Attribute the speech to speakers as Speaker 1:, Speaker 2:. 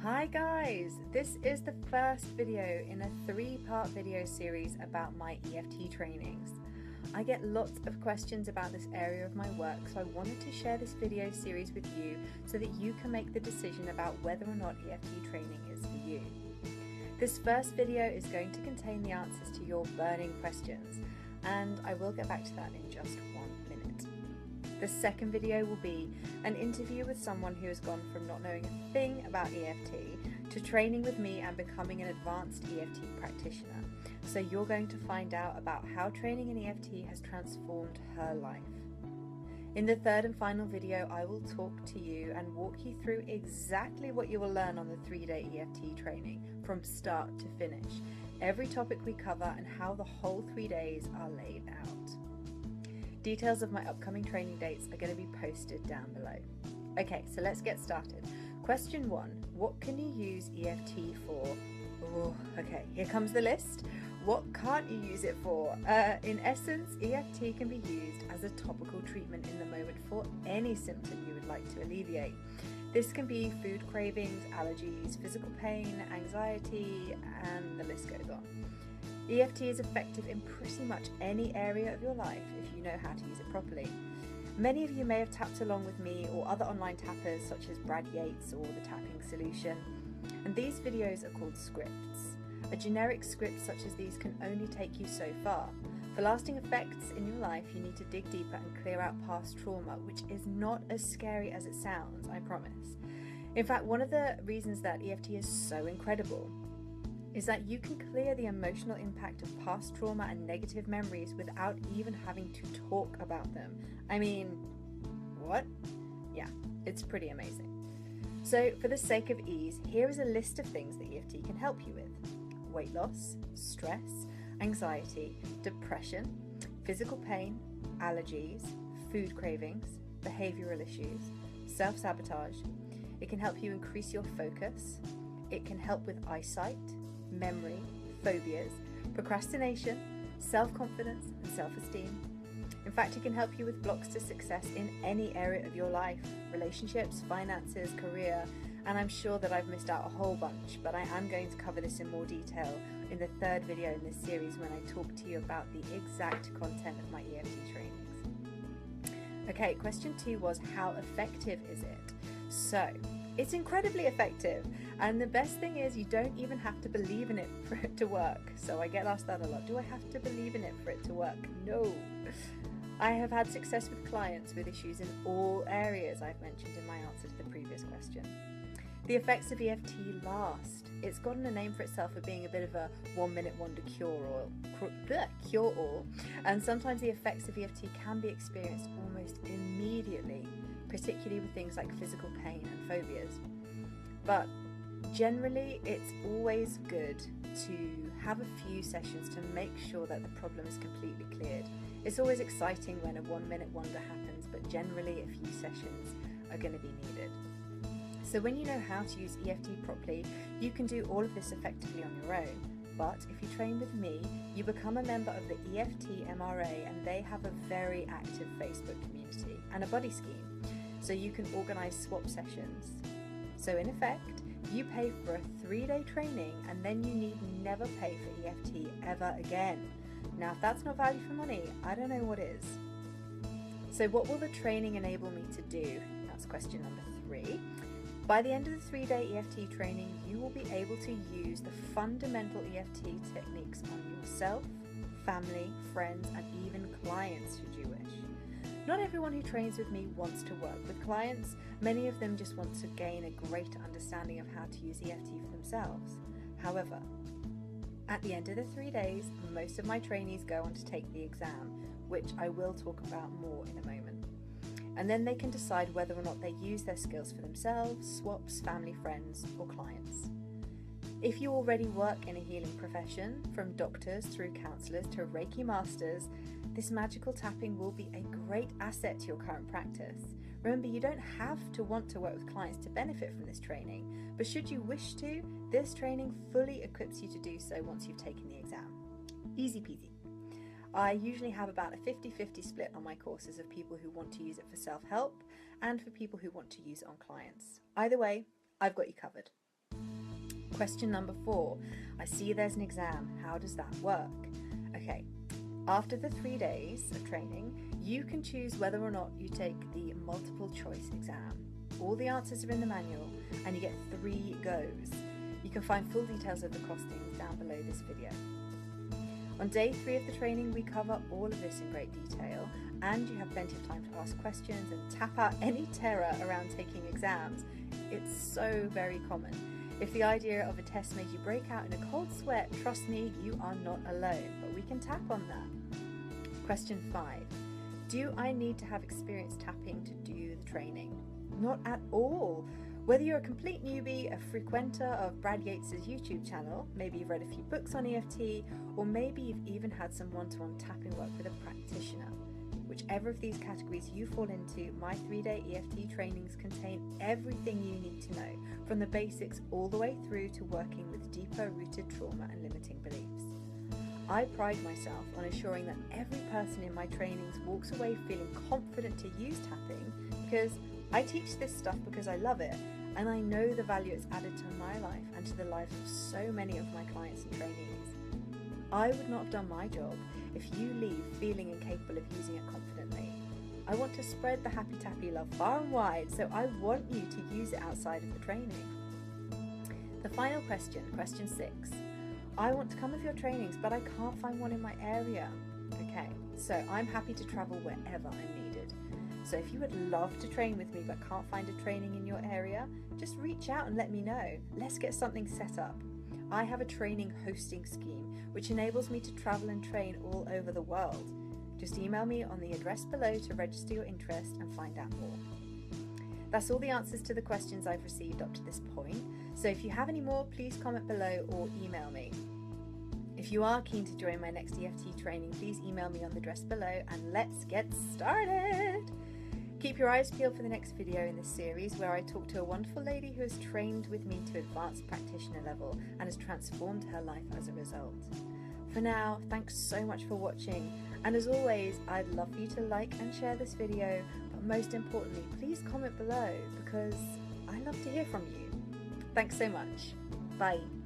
Speaker 1: Hi guys, this is the first video in a 3-part video series about my EFT trainings. I get lots of questions about this area of my work, so I wanted to share this video series with you so that you can make the decision about whether or not EFT training is for you. This first video is going to contain the answers to your burning questions, and I will get back to that in just 1 minute. The second video will be an interview with someone who has gone from not knowing a thing about EFT to training with me and becoming an advanced EFT practitioner. So you're going to find out about how training in EFT has transformed her life. In the third and final video, I will talk to you and walk you through exactly what you will learn on the 3-day EFT training from start to finish, every topic we cover and how the whole 3 days are laid out. Details of my upcoming training dates are going to be posted down below. Okay, so let's get started. Question 1, what can you use EFT for? Oh, okay, here comes the list. What can't you use it for? In essence, EFT can be used as a topical treatment in the moment for any symptom you would like to alleviate. This can be food cravings, allergies, physical pain, anxiety, and the list goes on. EFT is effective in pretty much any area of your life if you know how to use it properly. Many of you may have tapped along with me or other online tappers such as Brad Yates or The Tapping Solution, and these videos are called scripts. A generic script such as these can only take you so far. For lasting effects in your life, you need to dig deeper and clear out past trauma, which is not as scary as it sounds, I promise. In fact, one of the reasons that EFT is so incredible is that you can clear the emotional impact of past trauma and negative memories without even having to talk about them. I mean, what? Yeah, it's pretty amazing. So for the sake of ease, here is a list of things that EFT can help you with: weight loss, stress, anxiety, depression, physical pain, allergies, food cravings, behavioral issues, self-sabotage. It can help you increase your focus. It can help with eyesight, memory, phobias, procrastination, self-confidence and self-esteem. In fact, it can help you with blocks to success in any area of your life: relationships, finances, career, and I'm sure that I've missed out a whole bunch, but I am going to cover this in more detail in the third video in this series when I talk to you about the exact content of my EFT trainings. Okay, question 2 was, how effective is it? So, it's incredibly effective, and the best thing is you don't even have to believe in it for it to work. So I get asked that a lot. Do I have to believe in it for it to work? No. I have had success with clients with issues in all areas I've mentioned in my answer to the previous question. The effects of EFT last. It's gotten a name for itself for being a bit of a 1-minute wonder cure-all, and sometimes the effects of EFT can be experienced almost immediately, particularly with things like physical pain and phobias. But generally, it's always good to have a few sessions to make sure that the problem is completely cleared. It's always exciting when a 1-minute wonder happens, but generally a few sessions are going to be needed. So when you know how to use EFT properly, you can do all of this effectively on your own. But if you train with me, you become a member of the EFT MRA, and they have a very active Facebook community and a buddy scheme, so you can organise swap sessions. So in effect, you pay for a 3-day training and then you need never pay for EFT ever again. Now, if that's not value for money, I don't know what is. So what will the training enable me to do? That's question number 3. By the end of the 3-day EFT training, you will be able to use the fundamental EFT techniques on yourself, family, friends, and even clients should you wish. Not everyone who trains with me wants to work with clients. Many of them just want to gain a greater understanding of how to use EFT for themselves. However, at the end of the 3 days, most of my trainees go on to take the exam, which I will talk about more in a moment. And then they can decide whether or not they use their skills for themselves, swaps, family, friends, or clients. If you already work in a healing profession, from doctors through counsellors to Reiki masters, this magical tapping will be a great asset to your current practice. Remember, you don't have to want to work with clients to benefit from this training, but should you wish to, this training fully equips you to do so once you've taken the exam. Easy peasy. I usually have about a 50-50 split on my courses of people who want to use it for self-help and for people who want to use it on clients. Either way, I've got you covered. Question number 4. I see there's an exam. How does that work? Okay, after the 3 days of training, you can choose whether or not you take the multiple choice exam. All the answers are in the manual and you get 3 goes. You can find full details of the costings down below this video. On day 3 of the training, we cover all of this in great detail, and you have plenty of time to ask questions and tap out any terror around taking exams. It's so very common. If the idea of a test made you break out in a cold sweat, trust me, you are not alone, but we can tap on that. Question 5. Do I need to have experience tapping to do the training? Not at all. Whether you're a complete newbie, a frequenter of Brad Yates's YouTube channel, maybe you've read a few books on EFT, or maybe you've even had some one-to-one tapping work with a practitioner. Whichever of these categories you fall into, my 3-day EFT trainings contain everything you need to know, from the basics all the way through to working with deeper rooted trauma and limiting beliefs. I pride myself on ensuring that every person in my trainings walks away feeling confident to use tapping, because I teach this stuff because I love it, and I know the value it's added to my life and to the lives of so many of my clients and trainees. I would not have done my job if you leave feeling incapable of using it confidently. I want to spread the happy tappy love far and wide, so I want you to use it outside of the training. The final question, question 6. I want to come with your trainings, but I can't find one in my area. Okay, so I'm happy to travel wherever I'm needed. So if you would love to train with me but can't find a training in your area, just reach out and let me know. Let's get something set up. I have a training hosting scheme which enables me to travel and train all over the world. Just email me on the address below to register your interest and find out more. That's all the answers to the questions I've received up to this point. So if you have any more, please comment below or email me. If you are keen to join my next EFT training, please email me on the address below and let's get started. Keep your eyes peeled for the next video in this series, where I talk to a wonderful lady who has trained with me to advanced practitioner level and has transformed her life as a result. For now, thanks so much for watching, and as always, I'd love for you to like and share this video, but most importantly, please comment below because I love to hear from you. Thanks so much. Bye.